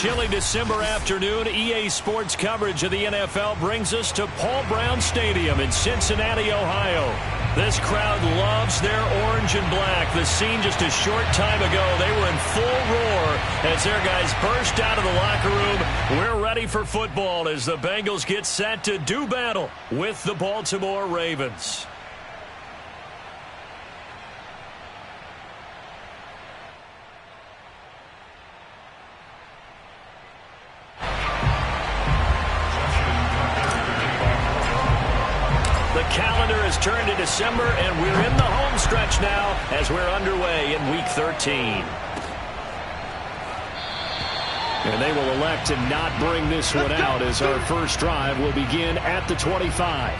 chilly December afternoon, EA Sports coverage of the NFL brings us to Paul Brown Stadium in Cincinnati, Ohio. This crowd loves their orange and black. The scene just a short time ago, they were in full roar as their guys burst out of the locker room. We're ready for football as the Bengals get set to do battle with the Baltimore Ravens. Calendar has turned to December, and we're in the home stretch now as we're underway in Week 13. And they will elect to not bring this one out as our first drive will begin at the 25.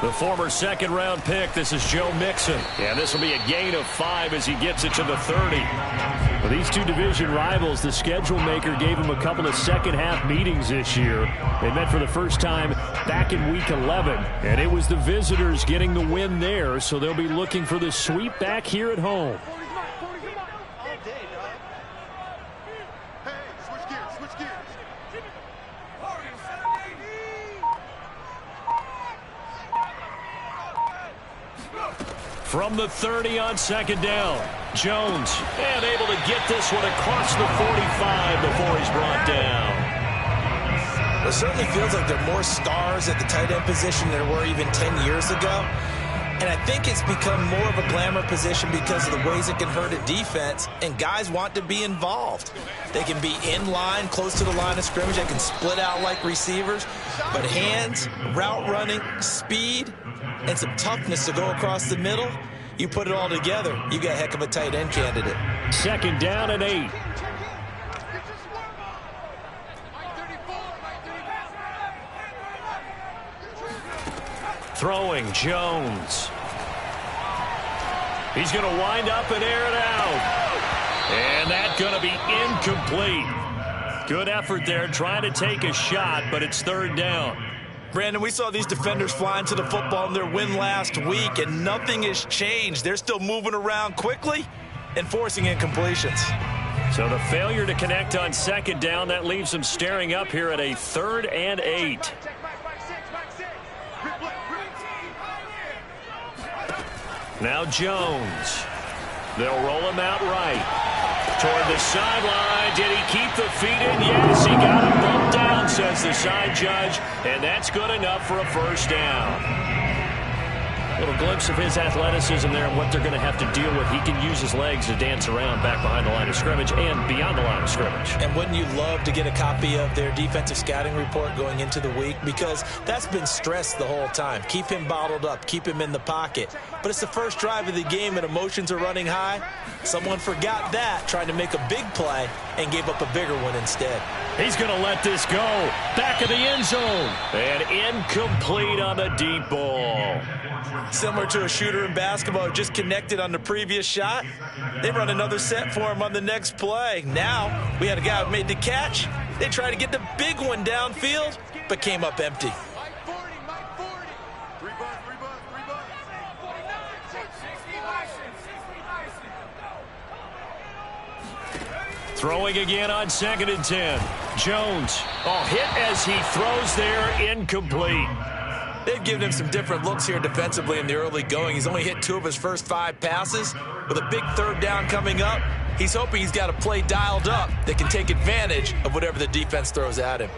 The former second-round pick, this is Joe Mixon. And this will be a gain of 5 as he gets it to the 30. For these two division rivals, the schedule maker gave him a couple of second-half meetings this year. They met for the first time back in Week 11. And it was the visitors getting the win there, so they'll be looking for the sweep back here at home. From the 30 on second down, Jones, and able to get this one across the 45 before he's brought down. It certainly feels like there are more stars at the tight end position than there were even 10 years ago. And I think it's become more of a glamour position because of the ways it can hurt a defense, and guys want to be involved. They can be in line, close to the line of scrimmage. They can split out like receivers. But hands, route running, speed, and some toughness to go across the middle, you put it all together, you got a heck of a tight end candidate. Second down and 8. Throwing, Jones. He's going to wind up and air it out. And that's going to be incomplete. Good effort there, trying to take a shot, but it's third down. Brandon, we saw these defenders flying to the football in their win last week, and nothing has changed. They're still moving around quickly and forcing incompletions. So the failure to connect on second down, that leaves them staring up here at a 3rd and 8. Now Jones. They'll roll him out right. Toward the sideline. Did he keep the feet in? Yes, he got him bumped down, says the side judge. And that's good enough for a first down. A little glimpse of his athleticism there and what they're going to have to deal with. He can use his legs to dance around back behind the line of scrimmage and beyond the line of scrimmage. And wouldn't you love to get a copy of their defensive scouting report going into the week? Because that's been stressed the whole time. Keep him bottled up. Keep him in the pocket. But it's the first drive of the game and emotions are running high. Someone forgot that, trying to make a big play, and gave up a bigger one instead. He's going to let this go. Back of the end zone. And incomplete on the deep ball. Similar to a shooter in basketball who just connected on the previous shot. They run another set for him on the next play. Now, we had a guy who made the catch. They tried to get the big one downfield, but came up empty. Throwing again on 2nd and 10. Jones. Oh, hit as he throws there, incomplete. They've given him some different looks here defensively in the early going. He's only hit 2 of his first 5 passes. With a big 3rd down coming up, he's hoping he's got a play dialed up that can take advantage of whatever the defense throws at him.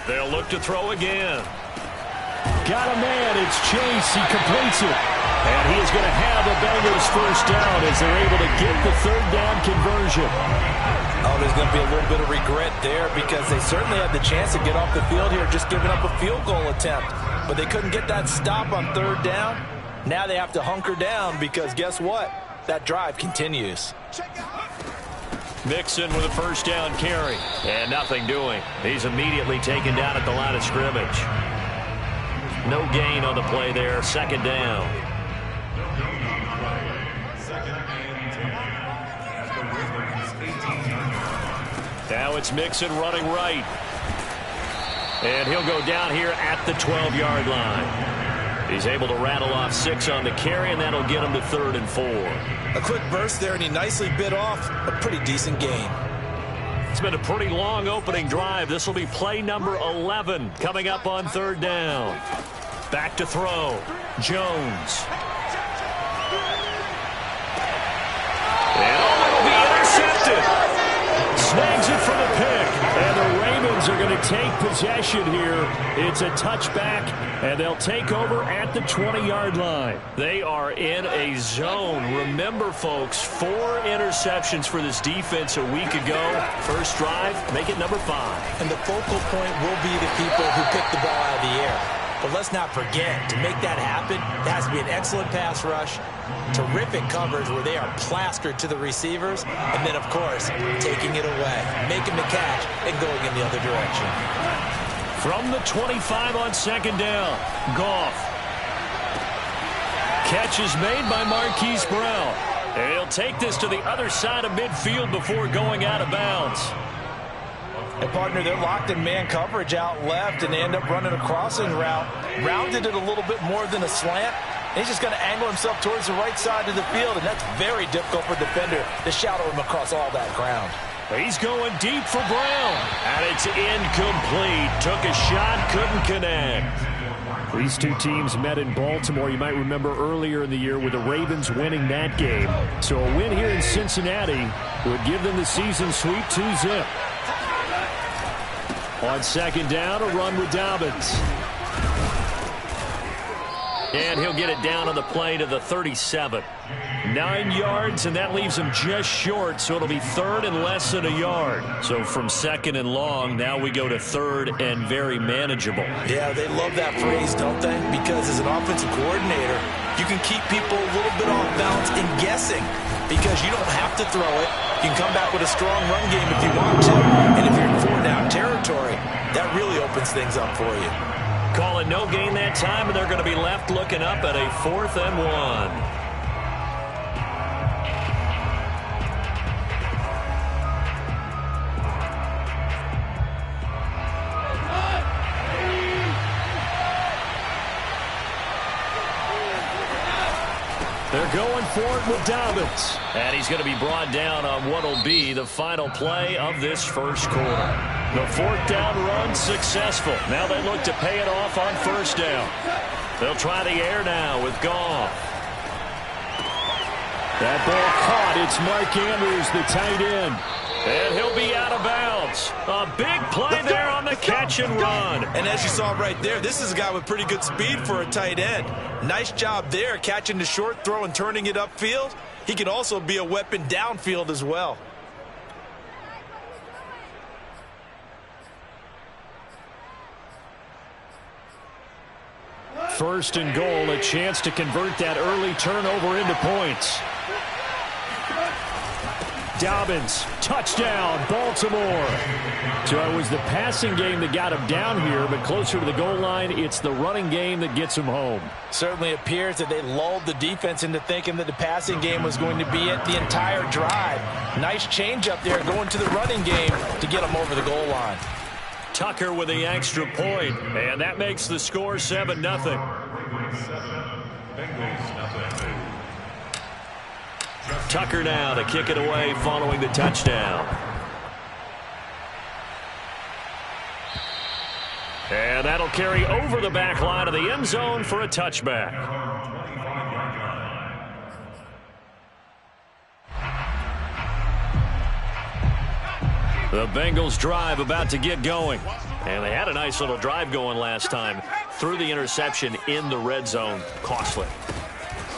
They'll look to throw again. Got a man. It's Chase. He completes it. And he is going to have the Bengals first down as they're able to get the 3rd down conversion. Oh, there's going to be a little bit of regret there because they certainly had the chance to get off the field here, just giving up a field goal attempt. But they couldn't get that stop on third down. Now they have to hunker down because guess what? That drive continues. Mixon with a first down carry. And nothing doing. He's immediately taken down at the line of scrimmage. No gain on the play there. Second down. Now it's Mixon running right. And he'll go down here at the 12-yard line. He's able to rattle off 6 on the carry, and that'll get him to 3rd and 4. A quick burst there, and he nicely bit off a pretty decent gain. It's been a pretty long opening drive. This will be play number 11 coming up on 3rd down. Back to throw. Jones. And it'll be intercepted. Snags it for the pick, and the Ravens are going to take possession here. It's a touchback, and they'll take over at the 20-yard line. They are in a zone. Remember, folks, 4 interceptions for this defense a week ago. First drive, make it number 5. And the focal point will be the people who pick the ball out of the air. But let's not forget, to make that happen, it has to be an excellent pass rush, terrific coverage where they are plastered to the receivers, and then, of course, taking it away, making the catch, and going in the other direction. From the 25 on second down, Goff. Catch is made by Marquise Brown. And he'll take this to the other side of midfield before going out of bounds. And, partner, they're locked in man coverage out left, and they end up running a crossing route. Rounded it a little bit more than a slant. And he's just going to angle himself towards the right side of the field, and that's very difficult for a defender to shadow him across all that ground. He's going deep for Brown, and it's incomplete. Took a shot, couldn't connect. These two teams met in Baltimore, you might remember earlier in the year, with the Ravens winning that game. So a win here in Cincinnati would give them the season sweep 2-zip. On second down, a run with Dobbins. And he'll get it down on the play to the 37. 9 yards, and that leaves him just short, so it'll be 3rd and less than a yard. So from 2nd and long, now we go to 3rd and very manageable. Yeah, they love that phrase, don't they? Because as an offensive coordinator, you can keep people a little bit off balance and guessing because you don't have to throw it. You can come back with a strong run game if you want to. And if you're in 4-down territory, that really opens things up for you. Call it no gain that time, and they're going to be left looking up at a 4th and 1. They're going for it with Dobbins. And he's going to be brought down on what will be the final play of this first quarter. The 4th down run successful. Now they look to pay it off on 1st down. They'll try the air now with Goff. That ball caught. It's Mark Andrews, the tight end. And he'll be out of bounds. A big play there on the catch and run. And as you saw right there, this is a guy with pretty good speed for a tight end. Nice job there, catching the short throw and turning it upfield. He can also be a weapon downfield as well. First and goal, a chance to convert that early turnover into points. Dobbins, touchdown, Baltimore. So it was the passing game that got him down here, but closer to the goal line, it's the running game that gets him home. Certainly appears that they lulled the defense into thinking that the passing game was going to be it the entire drive. Nice change up there going to the running game to get him over the goal line. Tucker with the extra point, and that makes the score 7-0. Tucker now to kick it away following the touchdown. And that'll carry over the back line of the end zone for a touchback. The Bengals drive about to get going. And they had a nice little drive going last time. Threw the interception in the red zone. Costly.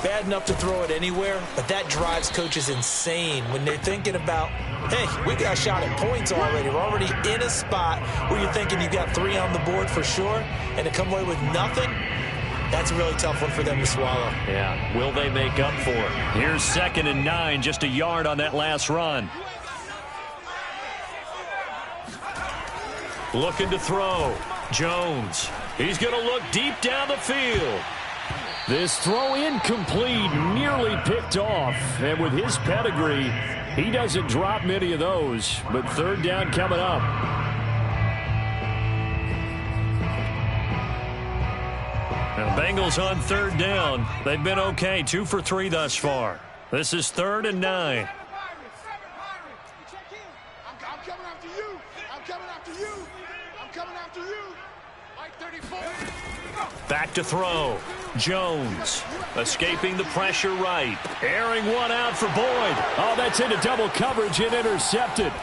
bad enough to throw it anywhere, but that drives coaches insane when they're thinking about, hey, we got a shot at points already. We're already in a spot where you're thinking you got 3 on the board for sure, and to come away with nothing, that's a really tough one for them to swallow. Yeah, will they make up for it? Here's 2nd and 9, just a yard on that last run. Looking to throw. Jones. He's going to look deep down the field. This throw incomplete, nearly picked off. And with his pedigree, he doesn't drop many of those. But 3rd down coming up. Now, Bengals on 3rd down. They've been okay, 2 for 3 thus far. This is 3rd and 9. Back to throw. Jones escaping the pressure right. Airing one out for Boyd. Oh, that's into double coverage and intercepted.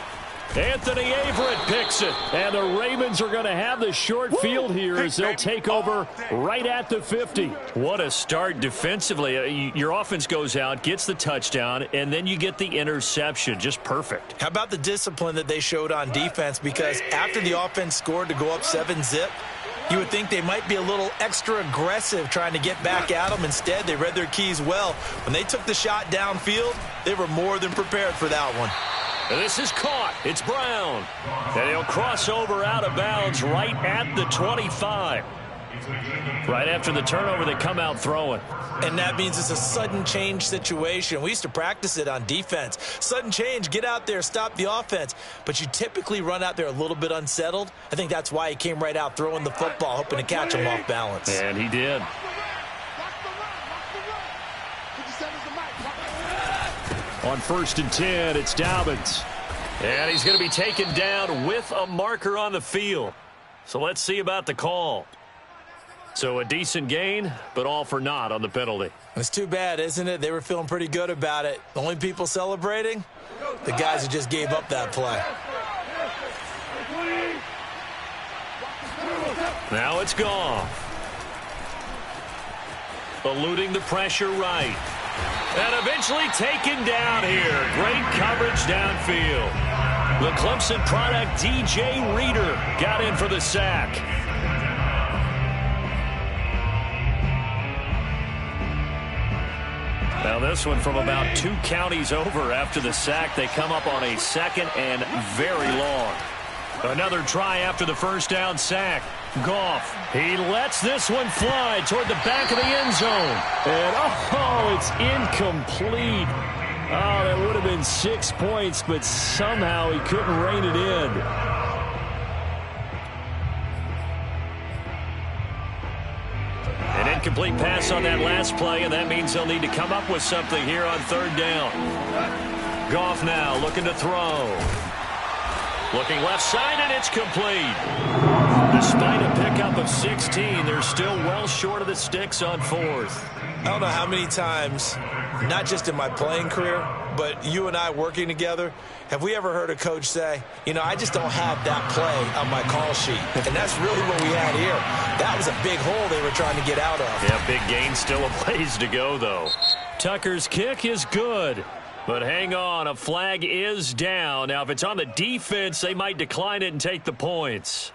Anthony Averett picks it. And the Ravens are going to have the short field here as they'll take over right at the 50. What a start defensively. Your offense goes out, gets the touchdown, and then you get the interception. Just perfect. How about the discipline that they showed on defense? Because after the offense scored to go up 7-zip, you would think they might be a little extra aggressive trying to get back at them. Instead, they read their keys well. When they took the shot downfield, they were more than prepared for that one. And this is caught. It's Brown. And he'll cross over out of bounds right at the 25. Right after the turnover, they come out throwing. And that means it's a sudden change situation. We used to practice it on defense. Sudden change, get out there, stop the offense. But you typically run out there a little bit unsettled. I think that's why he came right out throwing the football, hoping to catch him off balance. And he did. On 1st and 10, it's Dobbins. And he's going to be taken down with a marker on the field. So let's see about the call. So a decent gain, but all for naught on the penalty. It's too bad, isn't it? They were feeling pretty good about it. The only people celebrating? The guys who just gave up that play. Now it's Goff. Eluding the pressure right. And eventually taken down here. Great coverage downfield. The Clemson product, DJ Reader, got in for the sack. Now this one from about 2 counties over after the sack. They come up on a 2nd and very long. Another try after the 1st down sack. Goff, he lets this one fly toward the back of the end zone. And, oh, it's incomplete. Oh, that would have been 6 points, but somehow he couldn't rein it in. An incomplete pass on that last play, and that means they'll need to come up with something here on 3rd down. Goff now looking to throw. Looking left side, and it's complete. Despite a pickup of 16, they're still well short of the sticks on 4th. I don't know how many times, not just in my playing career, but you and I working together, have we ever heard a coach say, you know, I just don't have that play on my call sheet. And that's really what we had here. That was a big hole they were trying to get out of. Yeah, big gain, still a ways to go, though. Tucker's kick is good. But hang on, a flag is down. Now, if it's on the defense, they might decline it and take the points.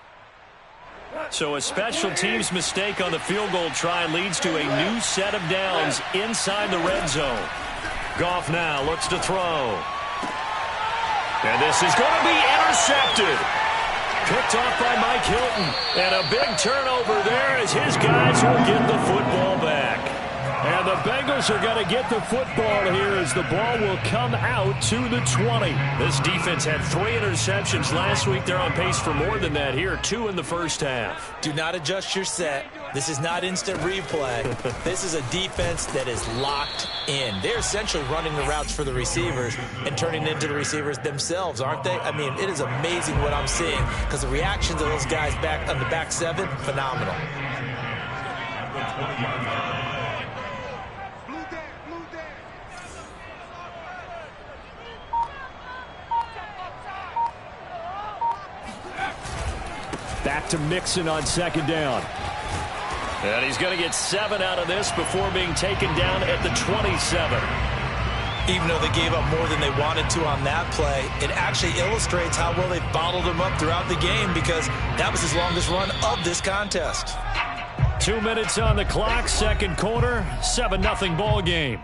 So a special teams mistake on the field goal try leads to a new set of downs inside the red zone. Goff now looks to throw. And this is going to be intercepted. Picked off by Mike Hilton. And a big turnover there as his guys will get the football back. And the Bengals are going to get the football here as the ball will come out to the 20. This defense had 3 interceptions last week. They're on pace for more than that here, 2 in the first half. Do not adjust your set. This is not instant replay. This is a defense that is locked in. They're essentially running the routes for the receivers and turning into the receivers themselves, aren't they? I mean, it is amazing what I'm seeing because the reactions of those guys back on the back 7, phenomenal. Back to Mixon on 2nd down. And he's going to get 7 out of this before being taken down at the 27. Even though they gave up more than they wanted to on that play, it actually illustrates how well they bottled him up throughout the game, because that was his longest run of this contest. 2 minutes on the clock, second quarter, 7-0 ball game.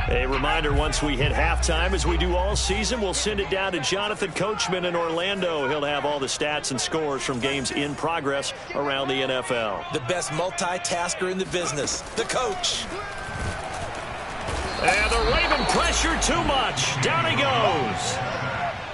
A reminder, once we hit halftime, as we do all season, we'll send it down to Jonathan Coachman in Orlando. He'll have all the stats and scores from games in progress around the NFL. The best multitasker in the business, the coach. And the Raven pressure too much. Down he goes.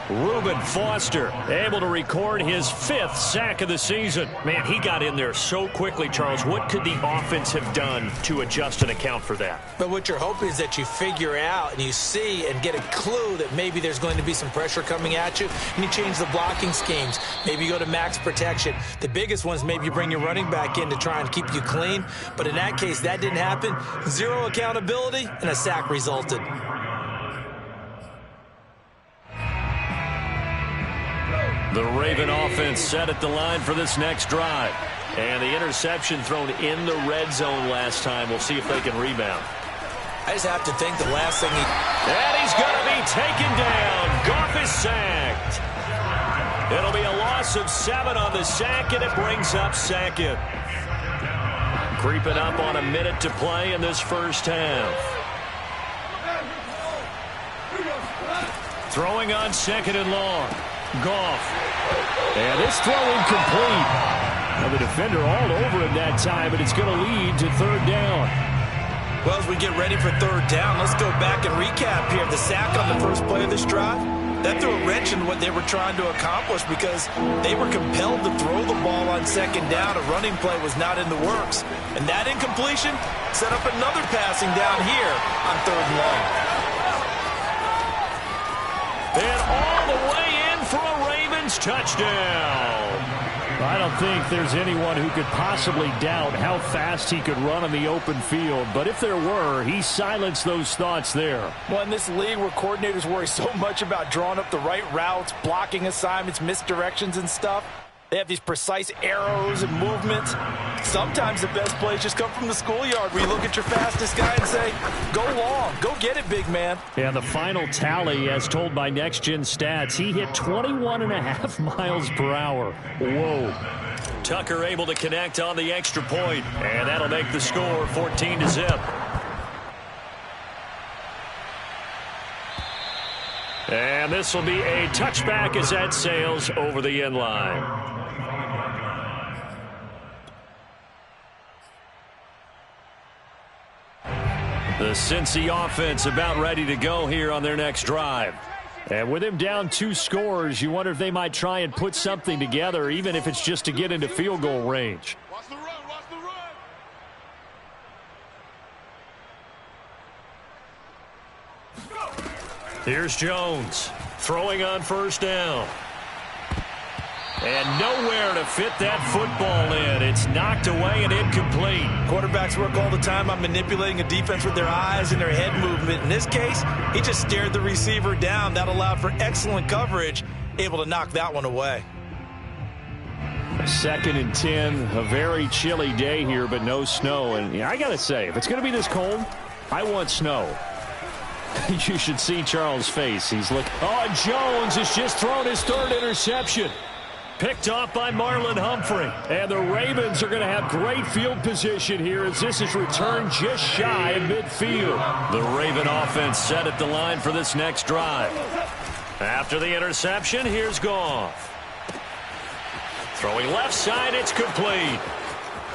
Reuben Foster able to record his 5th sack of the season. Man, he got in there so quickly, Charles. What could the offense have done to adjust and account for that? But what you're hoping is that you figure out and you see and get a clue that maybe there's going to be some pressure coming at you, and you change the blocking schemes. Maybe you go to max protection. The biggest one is maybe you bring your running back in to try and keep you clean. But in that case, that didn't happen. 0 accountability, and a sack resulted. The Raven offense set at the line for this next drive. And the interception thrown in the red zone last time. We'll see if they can rebound. I just have to think the last thing And he's going to be taken down. Goff is sacked. It'll be a loss of 7 on the sack, and it brings up second. Creeping up on a minute to play in this first half. Throwing on 2nd and long. Goff. And this throw incomplete. And the defender all over him that time, and it's going to lead to 3rd down. Well, as we get ready for 3rd down, let's go back and recap here. The sack on the first play of this drive, that threw a wrench in what they were trying to accomplish, because they were compelled to throw the ball on 2nd down. A running play was not in the works. And that incompletion set up another passing down here on 3rd and long. And all the way in for a Ravens touchdown. I don't think there's anyone who could possibly doubt how fast he could run on the open field. But if there were, he silenced those thoughts there. Well, in this league where coordinators worry so much about drawing up the right routes, blocking assignments, misdirections and stuff, they have these precise arrows and movements. Sometimes the best plays just come from the schoolyard, where you look at your fastest guy and say, go long, go get it, big man. And the final tally, as told by Next Gen Stats, he hit 21.5 miles per hour. Whoa. Tucker able to connect on the extra point, and that'll make the score 14-0. And this will be a touchback as that sails over the end line. The Cincy offense about ready to go here on their next drive. And with him down 2 scores, you wonder if they might try and put something together, even if it's just to get into field goal range. Watch the run, watch the run. Here's Jones throwing on 1st down. And nowhere to fit that football in. It's knocked away and incomplete. Quarterbacks work all the time on manipulating a defense with their eyes and their head movement. In this case, he just stared the receiver down. That allowed for excellent coverage, able to knock that one away. 2nd and 10, a very chilly day here, but no snow. And I got to say, if it's going to be this cold, I want snow. You should see Charles' face. He's looking. Oh, Jones has just thrown his 3rd interception. Picked off by Marlon Humphrey. And the Ravens are going to have great field position here, as this is returned just shy of midfield. The Raven offense set at the line for this next drive. After the interception, here's Goff. Throwing left side, it's complete.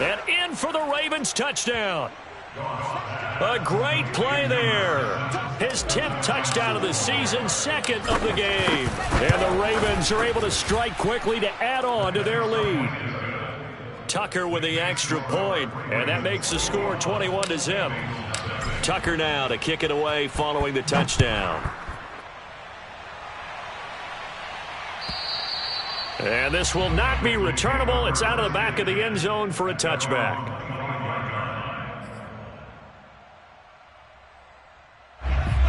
And in for the Ravens touchdown. A great play there. His 10th touchdown of the season, 2nd of the game. And the Ravens are able to strike quickly to add on to their lead. Tucker with the extra point, and that makes the score 21-0. Tucker now to kick it away following the touchdown. And this will not be returnable. It's out of the back of the end zone for a touchback.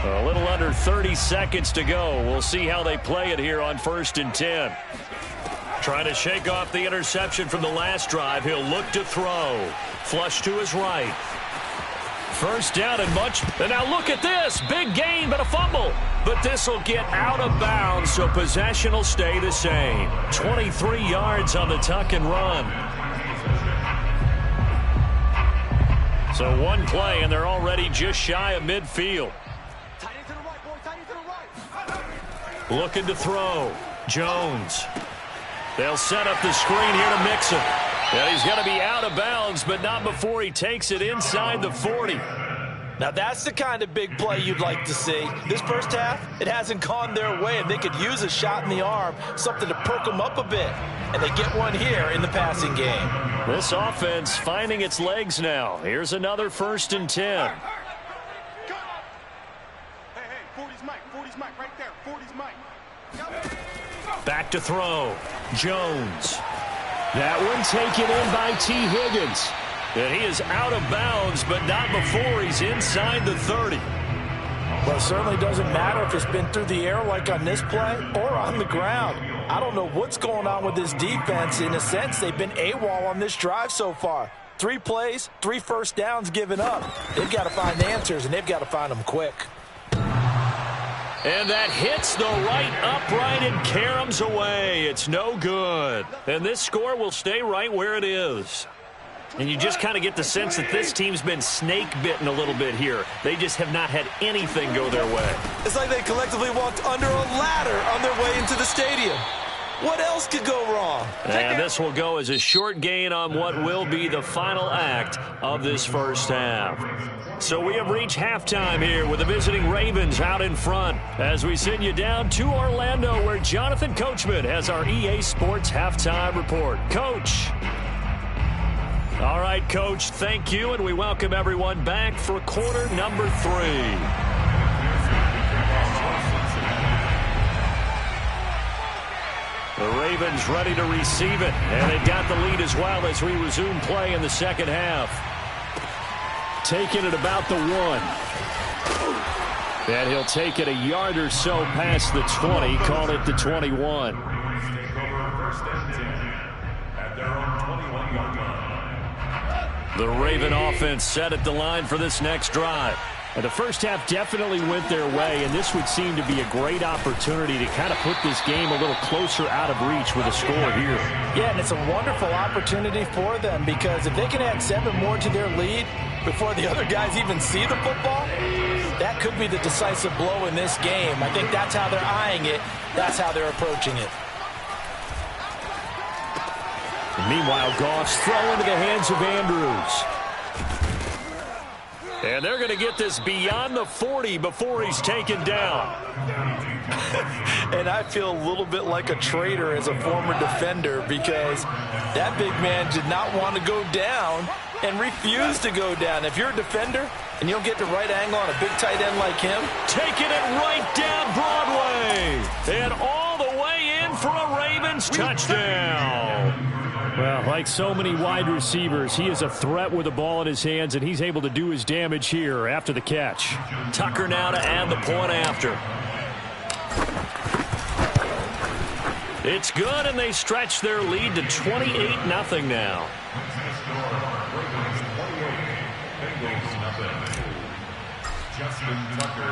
A little under 30 seconds to go. We'll see how they play it here on 1st and 10. Trying to shake off the interception from the last drive. He'll look to throw. Flush to his right. First down and much. And now look at this. Big gain, but a fumble. But this will get out of bounds, so possession will stay the same. 23 yards on the tuck and run. So one play, and they're already just shy of midfield. Looking to throw. Jones. They'll set up the screen here to Mixon. And he's going to be out of bounds, but not before he takes it inside the 40. Now that's the kind of big play you'd like to see. This first half, it hasn't gone their way, and they could use a shot in the arm, something to perk them up a bit. And they get one here in the passing game. This offense finding its legs now. Here's another 1st and 10. Hey, 40's Mike. 40's Mike right there. 40's Mike. Back to throw. Jones. That one taken in by T. Higgins. And he is out of bounds, but not before he's inside the 30. Well, it certainly doesn't matter if it's been through the air like on this play or on the ground. I don't know what's going on with this defense. In a sense, they've been AWOL on this drive so far. 3 plays, 3 first downs given up. They've got to find answers, and they've got to find them quick. And that hits the right upright and caroms away. It's no good. And this score will stay right where it is. And you just kind of get the sense that this team's been snake-bitten a little bit here. They just have not had anything go their way. It's like they collectively walked under a ladder on their way into the stadium. What else could go wrong? And this will go as a short gain on what will be the final act of this first half. So we have reached halftime here with the visiting Ravens out in front as we send you down to Orlando where Jonathan Coachman has our EA Sports halftime report. Coach. All right, Coach, thank you, and we welcome everyone back for quarter number 3. The Ravens ready to receive it, and they've got the lead as well as we resume play in the second half. Taking it about the 1. And he'll take it a yard or so past the 20, call it the 21. The Raven offense set at the line for this next drive. And the first half definitely went their way, and this would seem to be a great opportunity to kind of put this game a little closer out of reach with a score here. Yeah, and it's a wonderful opportunity for them because if they can add 7 more to their lead before the other guys even see the football, that could be the decisive blow in this game. I think that's how they're eyeing it. That's how they're approaching it. Meanwhile, Goff's throw into the hands of Andrews. And they're going to get this beyond the 40 before he's taken down. And I feel a little bit like a traitor as a former defender because that big man did not want to go down and refused to go down. If you're a defender and you'll get the right angle on a big tight end like him. Taking it right down Broadway. And all the way in for a Ravens touchdown. Well, like so many wide receivers, he is a threat with the ball in his hands, and he's able to do his damage here after the catch. Tucker now to add the point after. It's good, and they stretch their lead to 28-0 now.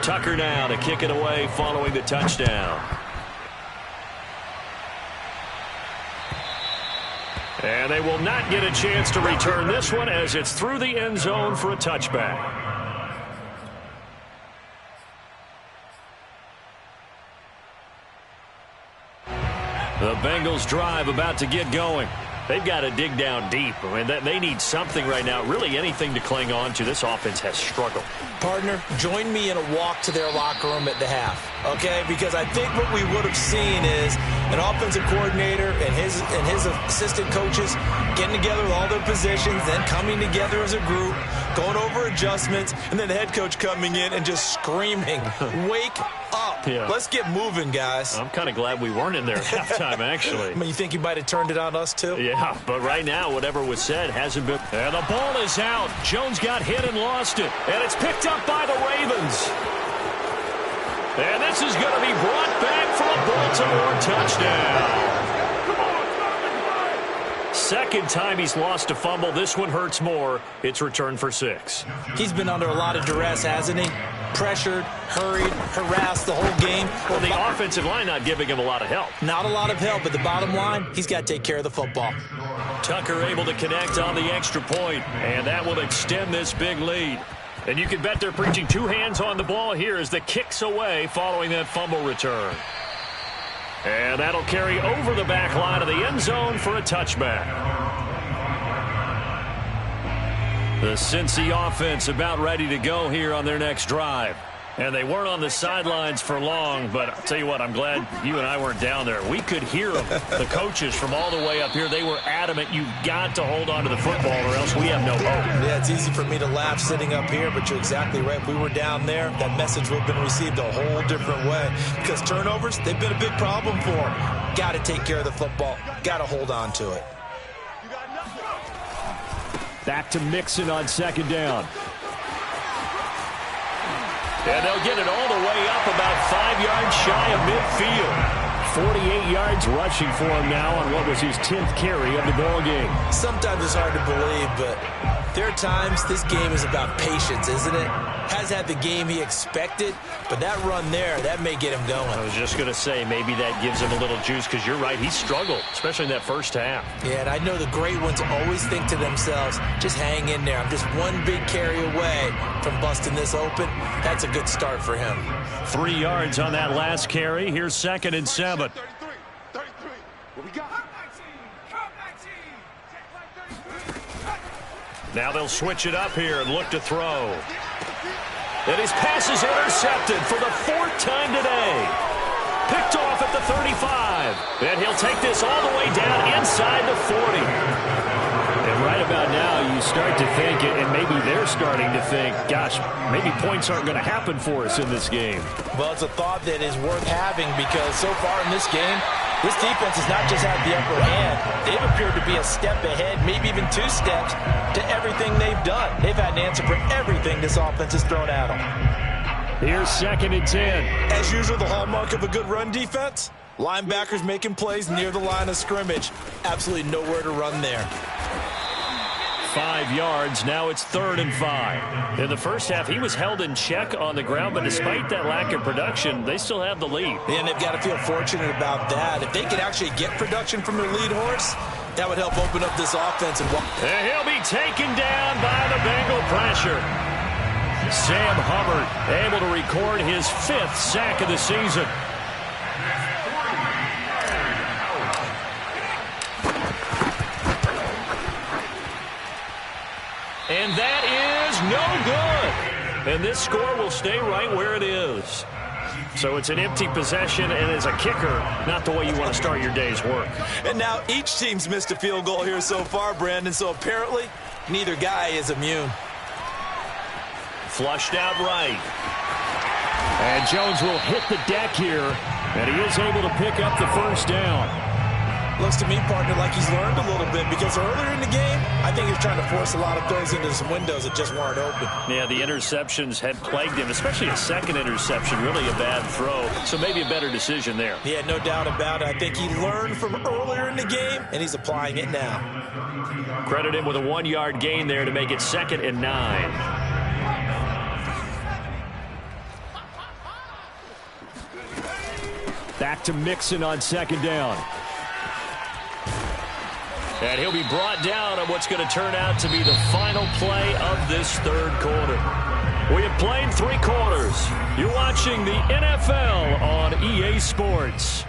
Tucker now to kick it away following the touchdown. And they will not get a chance to return this one as it's through the end zone for a touchback. The Bengals drive about to get going. They've got to dig down deep. I mean, they need something right now, really anything to cling on to. This offense has struggled. Partner, join me in a walk to their locker room at the half, okay? Because I think what we would have seen is an offensive coordinator and his assistant coaches getting together with all their positions, then coming together as a group, going over adjustments, and then the head coach coming in and just screaming, wake up. Yeah. Let's get moving, guys. I'm kind of glad we weren't in there at halftime, actually. I mean, you think you might have turned it on us, too? Yeah, but right now, whatever was said hasn't been. And the ball is out. Jones got hit and lost it. And it's picked up by the Ravens. And this is going to be brought back for a Baltimore touchdown. second time he's lost a fumble. This one hurts more. It's returned for 6. He's been under a lot of duress, hasn't he? Pressured, hurried, harassed the whole game. Well, the offensive line not giving him a lot of help. Not a lot of help, but the bottom line, he's got to take care of the football. Tucker able to connect on the extra point, and that will extend this big lead. And you can bet they're preaching 2 hands on the ball here as the kick's away following that fumble return. And that'll carry over the back line of the end zone for a touchback. The Cincy offense about ready to go here on their next drive. And they weren't on the sidelines for long, but I'll tell you what, I'm glad you and I weren't down there. We could hear them, the coaches from all the way up here. They were adamant, you've got to hold on to the football or else we have no hope. Yeah, it's easy for me to laugh sitting up here, but you're exactly right. If we were down there, that message would have been received a whole different way. Because turnovers, they've been a big problem for them. Got to take care of the football. Got to hold on to it. Back to Mixon on second down. And they'll get it all the way up about 5 yards shy of midfield. 48 yards rushing for him now on what was his 10th carry of the ball game. Sometimes it's hard to believe, but there are times this game is about patience, isn't it? Has had the game he expected, but that run there, that may get him going. I was just going to say, maybe that gives him a little juice, because you're right, he struggled, especially in that first half. Yeah, and I know the great ones always think to themselves, just hang in there. I'm just one big carry away from busting this open. That's a good start for him. 3 yards on that last carry. Here's 2nd and 7. 33. What we got? Now they'll switch it up here and look to throw. And his pass is intercepted for the 4th time today. Picked off at the 35. And he'll take this all the way down inside the 40. And right about now, you start to think, and maybe they're starting to think, gosh, maybe points aren't going to happen for us in this game. Well, it's a thought that is worth having because so far in this game, this defense has not just had the upper hand. They've appeared to be a step ahead, maybe even 2 steps to everything they've done. They've had an answer for everything this offense has thrown at them. Here's 2nd and 10. As usual, the hallmark of a good run defense, linebackers making plays near the line of scrimmage. Absolutely nowhere to run there. 5 yards. Now it's 3rd and 5. In the first half, he was held in check on the ground, but despite that lack of production, they still have the lead. And they've got to feel fortunate about that. If they could actually get production from their lead horse, that would help open up this offense. And he'll be taken down by the Bengal pressure. Sam Hubbard able to record his 5th sack of the season. And that is no good. And this score will stay right where it is. So it's an empty possession, and as a kicker, not the way you want to start your day's work. And now each team's missed a field goal here so far, Brandon, so apparently neither guy is immune. Flushed out right. And Jones will hit the deck here, and he is able to pick up the 1st down. Looks to me, partner, like he's learned a little bit because earlier in the game, I think he was trying to force a lot of throws into some windows that just weren't open. Yeah, the interceptions had plagued him, especially a 2nd interception, really a bad throw. So maybe a better decision there. Yeah, no doubt about it. I think he learned from earlier in the game, and he's applying it now. Credit him with a 1-yard gain there to make it 2nd and 9. Back to Mixon on 2nd down. And he'll be brought down on what's going to turn out to be the final play of this 3rd quarter. We have played 3 quarters. You're watching the NFL on EA Sports.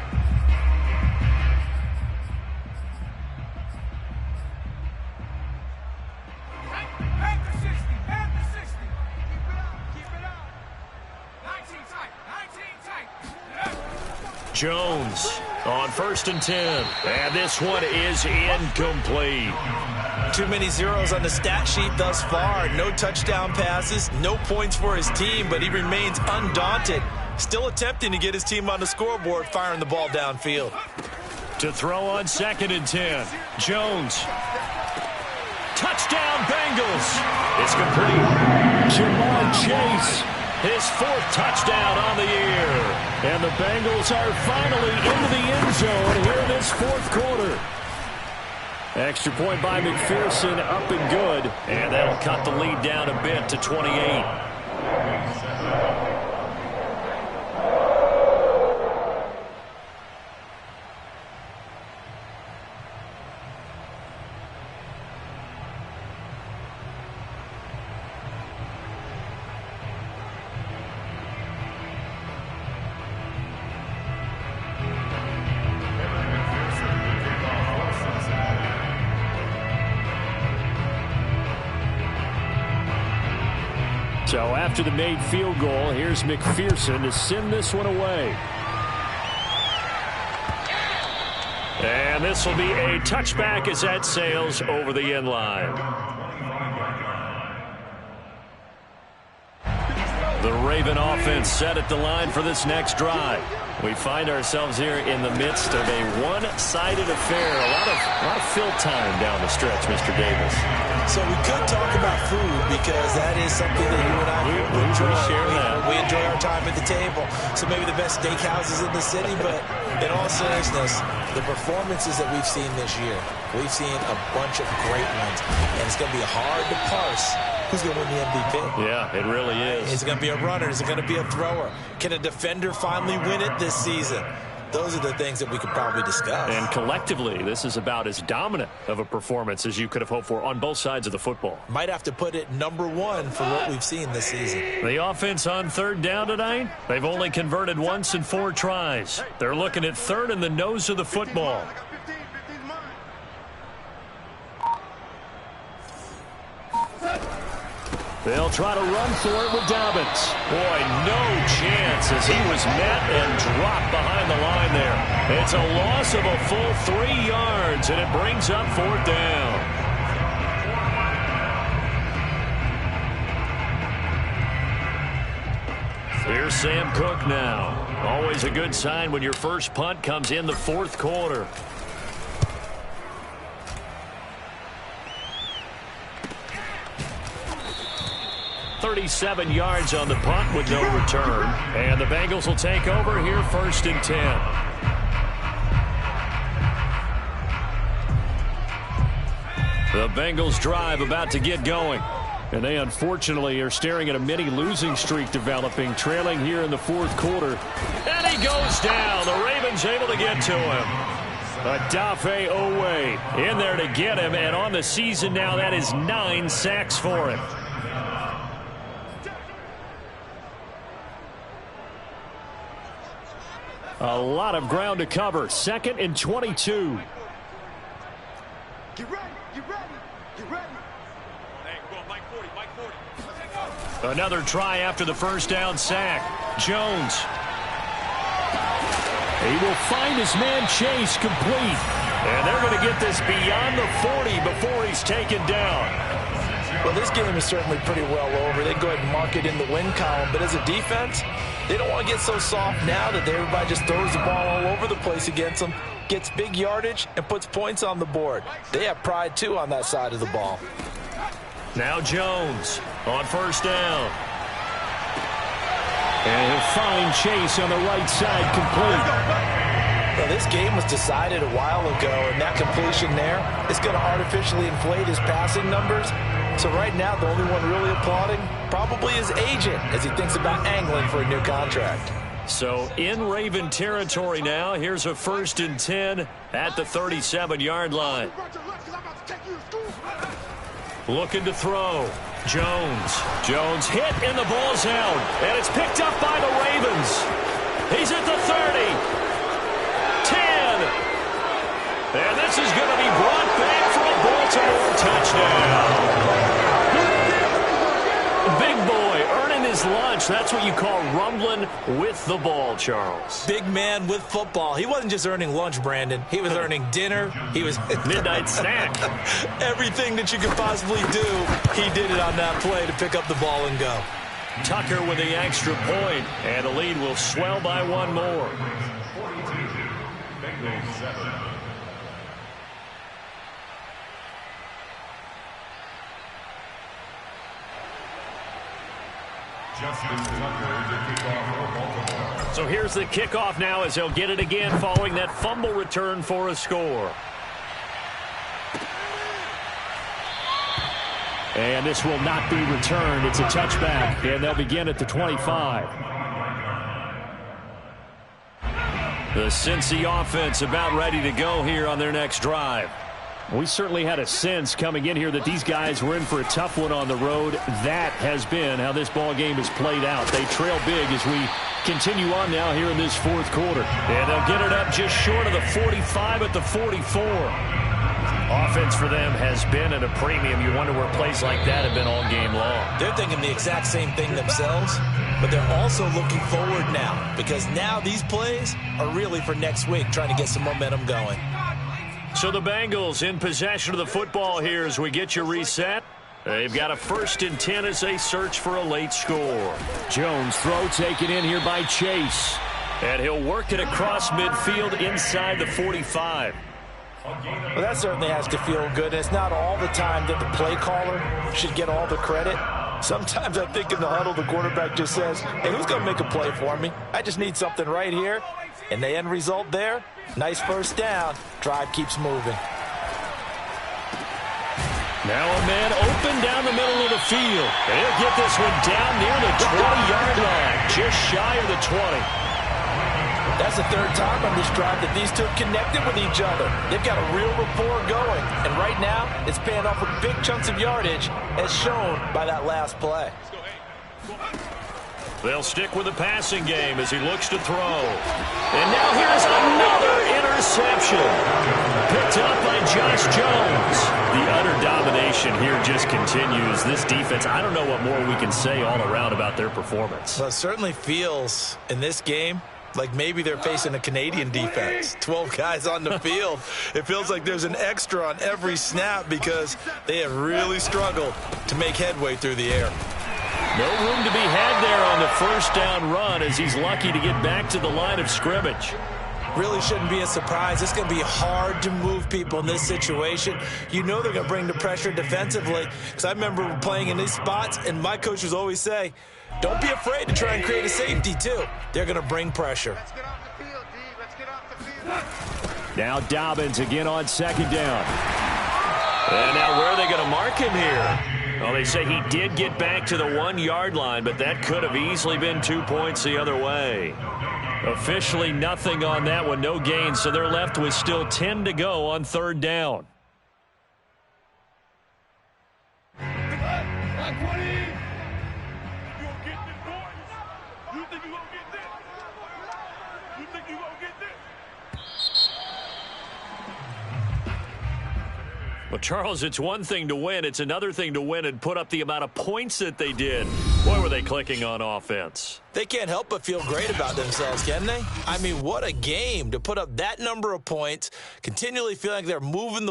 Jones on 1st and 10. And this one is incomplete. Too many zeros on the stat sheet thus far. No touchdown passes, no points for his team, but he remains undaunted. Still attempting to get his team on the scoreboard, firing the ball downfield. To throw on 2nd and 10. Jones. Touchdown Bengals. It's complete. Jamar Chase. His 4th touchdown on the year. And the Bengals are finally into the end zone here in this 4th quarter. Extra point by McPherson, up and good. And that'll cut the lead down a bit to 28. So after the made field goal, here's McPherson to send this one away. And this will be a touchback as that sails over the end line. The Raven offense set at the line for this next drive. We find ourselves here in the midst of a one-sided affair. A lot of fill time down the stretch, Mr. Davis. So we could talk about food because that is something that you and I enjoy. We enjoy our time at the table. So maybe the best steakhouses in the city, but in all seriousness, the performances that we've seen this year, we've seen a bunch of great ones, and it's going to be hard to parse who's going to win the MVP. Yeah, it really is. Is it going to be a runner? Is it going to be a thrower? Can a defender finally win it this season? Those are the things that we could probably discuss. And collectively, this is about as dominant of a performance as you could have hoped for on both sides of the football. Might have to put it #1 for what we've seen this season. The offense on third down tonight, they've only converted once in 4 tries. They're looking at third in the nose of the football. They'll try to run for it with Dobbins. Boy, no chance as he was met and dropped behind the line there. It's a loss of a full 3 yards, and it brings up 4th down. Here's Sam Cook now. Always a good sign when your first punt comes in the 4th quarter. .37 yards on the punt with no return. And the Bengals will take over here 1st and 10. The Bengals drive about to get going. And they unfortunately are staring at a mini losing streak developing, trailing here in the 4th quarter. And he goes down. The Ravens able to get to him. Odafe Oweh in there to get him. And on the season now, that is 9 sacks for him. A lot of ground to cover. 2nd and 22. Get ready, get ready, get ready. Hey, go on, Mike 40, Mike 40. Another try after the first down sack. Jones. He will find his man Chase complete. And they're going to get this beyond the 40 before he's taken down. Well, this game is certainly pretty well over. They can go ahead and mark it in the win column. But as a defense, they don't want to get so soft now that everybody just throws the ball all over the place against them, gets big yardage, and puts points on the board. They have pride, too, on that side of the ball. Now Jones on first down. And he'll find Chase on the right side complete. Well, this game was decided a while ago, and that completion there is going to artificially inflate his passing numbers. So right now, the only one really applauding probably his agent as he thinks about angling for a new contract. So in Raven territory now, here's a 1st and 10 at the 37-yard line. Looking to throw. Jones hit and the ball's out. And it's picked up by the Ravens. He's at the 30. 10. And this is going to be brought back for a Baltimore touchdown. Big boy earning his lunch. That's what you call rumbling with the ball, Charles. Big man with football. He wasn't just earning lunch, Brandon. He was earning dinner. He was midnight snack. Everything that you could possibly do, he did it on that play to pick up the ball and go. Tucker with the extra point, and the lead will swell by 1 more. So here's the kickoff now as they'll get it again following that fumble return for a score. And this will not be returned. It's a touchback, and they'll begin at the 25. The Cincy offense about ready to go here on their next drive. We certainly had a sense coming in here that these guys were in for a tough one on the road. That has been how this ball game has played out. They trail big as we continue on now here in this fourth quarter. And they'll get it up just short of the 45 at the 44. Offense for them has been at a premium. You wonder where plays like that have been all game long. They're thinking the exact same thing themselves, but they're also looking forward now because now these plays are really for next week, trying to get some momentum going. So the Bengals in possession of the football here as we get you reset. They've got a 1st and 10 as they search for a late score. Jones throw taken in here by Chase. And he'll work it across midfield inside the 45. Well, that certainly has to feel good. It's not all the time that the play caller should get all the credit. Sometimes I think in the huddle, the quarterback just says, hey, who's going to make a play for me? I just need something right here. And the end result there, nice first down. Drive keeps moving. Now a man open down the middle of the field. And he'll get this one down near the 20-yard line, just shy of the 20. That's the 3rd time on this drive that these two connected with each other. They've got a real rapport going. And right now, it's paying off with big chunks of yardage, as shown by that last play. They'll stick with the passing game as he looks to throw. And now here's another interception. Picked up by Josh Jones. The utter domination here just continues. This defense, I don't know what more we can say all around about their performance. Well, it certainly feels in this game like maybe they're facing a Canadian defense. 12 guys on the field. It feels like there's an extra on every snap because they have really struggled to make headway through the air. No room to be had there on the first down run as he's lucky to get back to the line of scrimmage. Really shouldn't be a surprise. It's going to be hard to move people in this situation. You know they're going to bring the pressure defensively. Because I remember playing in these spots, and my coaches always say, don't be afraid to try and create a safety, too. They're going to bring pressure. Let's get off the field, D. Let's get off the field. Now Dobbins again on 2nd down. And now where are they going to mark him here? Well, they say he did get back to the 1-yard line, but that could have easily been 2 points the other way. Officially nothing on that one, no gain, so they're left with still 10 to go on 3rd down. Well, Charles, it's one thing to win. It's another thing to win and put up the amount of points that they did. Boy, were they clicking on offense. They can't help but feel great about themselves, can they? I mean, what a game to put up that number of points, continually feeling like they're moving the